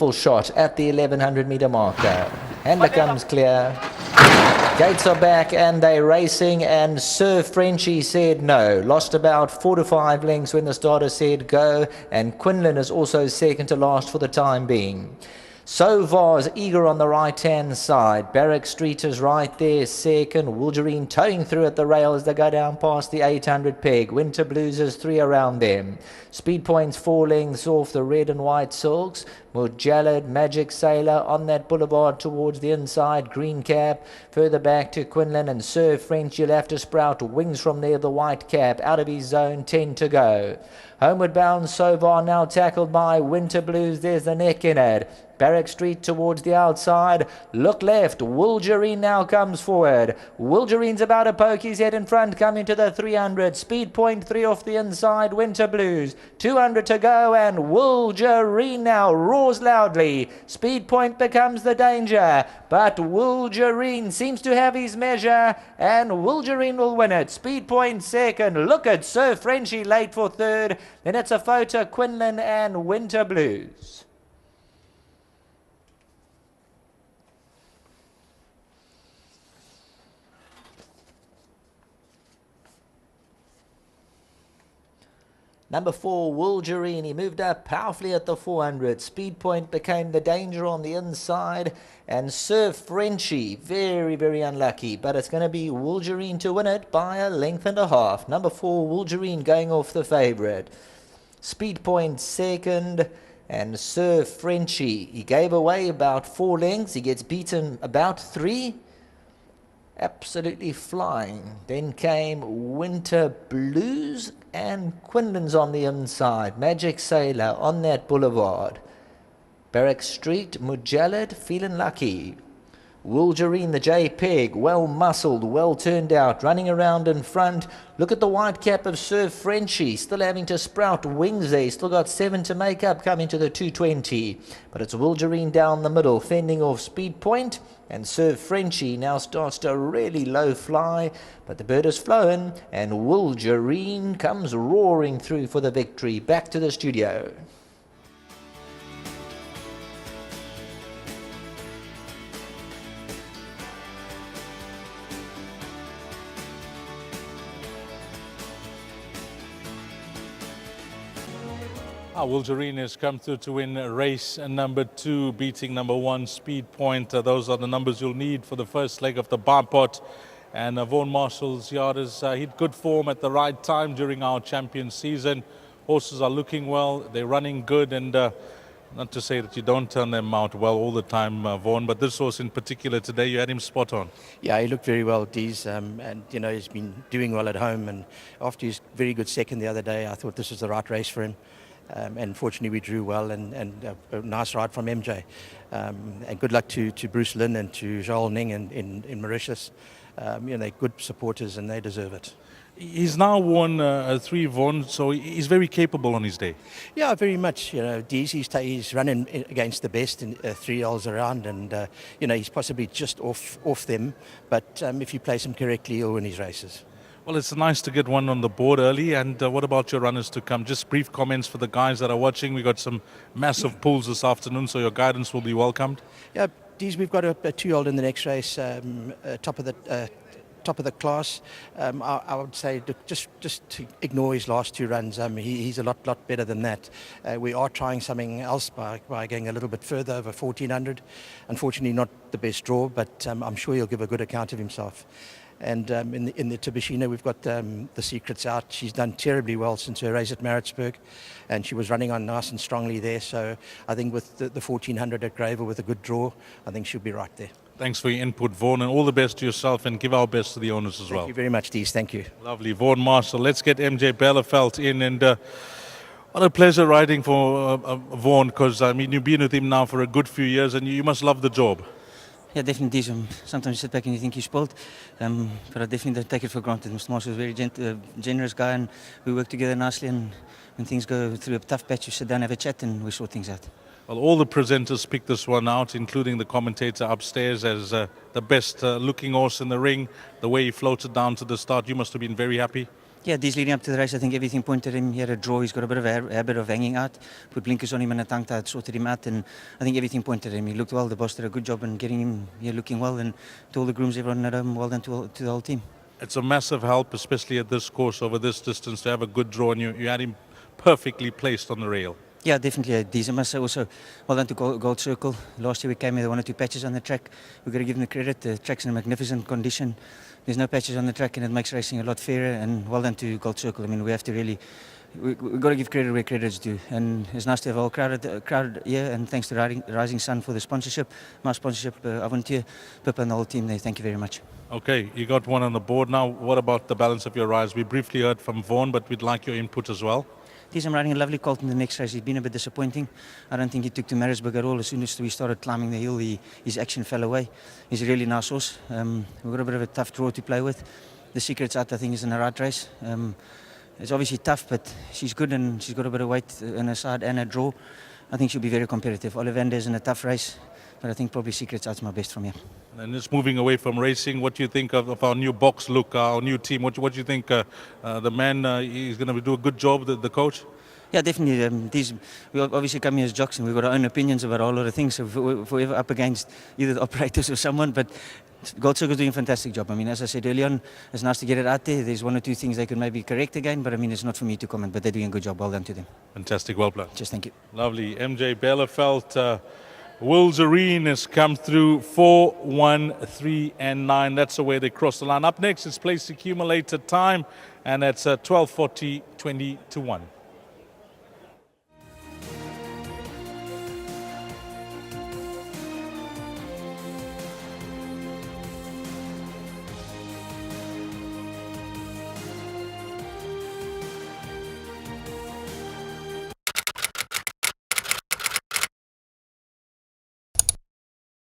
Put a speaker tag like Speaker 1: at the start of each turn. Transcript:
Speaker 1: Full shot at the 1100 meter marker. Handler comes clear. Gates are back and they're racing, and Sir Frenchie said no. Lost about 4 to 5 lengths when the starter said go, and Quinlan is also second to last for the time being. So Vars eager on the right hand side. Barrack Street is right there second. WOLJAYRINE towing through at the rail as they go down past the 800 peg. Winter Blues is 3 around them. Speed Point's 4 lengths off the red and white silks. Mujallid, Magic Sailor on that boulevard towards the inside. Green Cap further back to Quinlan, and Sir French, you'll have to sprout wings from there. The white cap out of his zone, 10 to go. Homeward bound Sovar now tackled by Winter Blues. There's the neck in it. Barrack Street towards the outside. Look left. WOLJAYRINE now comes forward. WOLJAYRINE's about to poke his head in front, coming to the 300. Speed Point 3 off the inside. Winter Blues. 200 to go, and WOLJAYRINE now roars loudly. Speed Point becomes the danger, but WOLJAYRINE seems to have his measure, and WOLJAYRINE will win it. Speed Point second. Look at Sir Frenchie late for third. Then it's a photo Quinlan and Winter Blues. Number 4, WOLJAYRINE, he moved up powerfully at the 400. Speed Point became the danger on the inside. And Sir Frenchie, very, very unlucky. But it's going to be WOLJAYRINE to win it by a length and a half. Number 4, WOLJAYRINE going off the favourite. Speed Point second. And Sir Frenchie, he gave away about 4 lengths. He gets beaten about 3. Absolutely flying. Then came Winter Blues, and Quinlan's on the inside. Magic Sailor on that boulevard. Barrack Street, Mujallid feeling lucky. WOLJAYRINE, the JPEG, well muscled, well turned out, running around in front. Look at the white cap of Sir Frenchie, still having to sprout wings there. Still got 7 to make up coming to the 220. But it's WOLJAYRINE down the middle, fending off Speed Point. And Sir Frenchie now starts to really low fly. But the bird has flown, and WOLJAYRINE comes roaring through for the victory. Back to the studio.
Speaker 2: WOLJAYRINE has come through to win race number 2, beating number 1 Speed Point. Those are the numbers you'll need for the first leg of the bar pot. And Vaughan Marshall's yard has hit good form at the right time during our champion season. Horses are looking well, they're running good, and not to say that you don't turn them out well all the time, Vaughan, but this horse in particular today, you had him spot on.
Speaker 3: Yeah, he looked very well, Dees, and you know, he's been doing well at home, and after his very good second the other day, I thought this was the right race for him. And fortunately we drew well, and a nice ride from MJ. And good luck to Bruce Lynn and to Joel Ning in Mauritius. You know, they're good supporters and they deserve it.
Speaker 2: He's now won 3, Vaughan, so he's very capable on his day. Yeah,
Speaker 3: very much. You know, Dees, he's running against the best in 3 holes around, and you know, he's possibly just off them. But if you place him correctly, he'll win his races.
Speaker 2: Well, it's nice to get one on the board early. And what about your runners to come? Just brief comments for the guys that are watching. We got some massive pulls this afternoon, so your guidance will be welcomed.
Speaker 3: Yeah, Dees, we've got a 2-year-old in the next race, top of the class. I would say just to ignore his last 2 runs. He's a lot better than that. We are trying something else by going a little bit further over 1400. Unfortunately, not the best draw, but I'm sure he'll give a good account of himself. And in the Tibishina, we've got the secrets out. She's done terribly well since her race at Maritzburg, and she was running on nice and strongly there. So I think with the 1400 at Greyville with a good draw, I think she'll be right there.
Speaker 2: Thanks for your input, Vaughan, and all the best to yourself, and give our best to the owners as well.
Speaker 3: Thank you very much, Dees. Thank you.
Speaker 2: Lovely. Vaughan Marshall. Let's get MJ Bellerfeld in, and what a pleasure riding for Vaughan, because I mean, you've been with him now for a good few years, and you must love the job.
Speaker 4: Yeah, definitely. Sometimes you sit back and you think you're spoiled, but I definitely don't take it for granted. Mr. Marshall is a very generous guy, and we work together nicely, and when things go through a tough patch, you sit down, have a chat, and we sort things out.
Speaker 2: Well, all the presenters picked this one out, including the commentator upstairs, as the best looking horse in the ring. The way he floated down to the start, you must have been very happy.
Speaker 4: Yeah, these leading up to the race, I think everything pointed him. He had a draw. He's got a bit of a habit of hanging out. Put blinkers on him and a tongue tie, sorted him out, and I think everything pointed him. He looked well. The boss did a good job in getting him here looking well, and to all the grooms, everyone at home, well done to the whole team.
Speaker 2: It's a massive help, especially at this course over this distance, to have a good draw, and you had him perfectly placed on the rail.
Speaker 4: Yeah, definitely. I must say also, well done to Gold Circle. Last year we came with 1 or 2 patches on the track. We've got to give them the credit. The track's in a magnificent condition. There's no patches on the track, and it makes racing a lot fairer. And well done to Gold Circle. I mean, we have to really, we've got to give credit where credit's due. And it's nice to have a whole crowd here. And thanks to Rising Sun for the sponsorship. My sponsorship, Avontier, Pippa and the whole team there. Thank you very much.
Speaker 2: Okay, you got one on the board now. What about the balance of your rides? We briefly heard from Vaughan, but we'd like your input as well.
Speaker 4: I'm riding a lovely colt in the next race. He's been a bit disappointing. I don't think he took to Maritzburg at all. As soon as we started climbing the hill, his action fell away. He's a really nice horse. We've got a bit of a tough draw to play with. The Secret's out, I think, is in the right race. It's obviously tough, but she's good and she's got a bit of weight in her side and a draw. I think she'll be very competitive. Ollivander's in a tough race, but I think probably Secret's out's my best from here.
Speaker 2: And just moving away from racing, what do you think of our new box look, our new team? What do you think the man is going to do a good job, the coach?
Speaker 4: Yeah, definitely. We obviously come here as jocks and we've got our own opinions about a whole lot of things. So if we're ever up against either the operators or someone, but Gold Circle's doing a fantastic job. I mean, as I said earlier on, it's nice to get it out there. There's 1 or 2 things they could maybe correct again, but I mean, it's not for me to comment, but they're doing a good job. Well done to them.
Speaker 2: Fantastic, well played.
Speaker 4: Just thank you.
Speaker 3: Lovely.
Speaker 2: MJ Bielefeld, WOLJAYRINE has come through 4, 1, 3 and 9. That's the way they cross the line. Up next is place accumulated time, and that's 12:40, 20 to 1.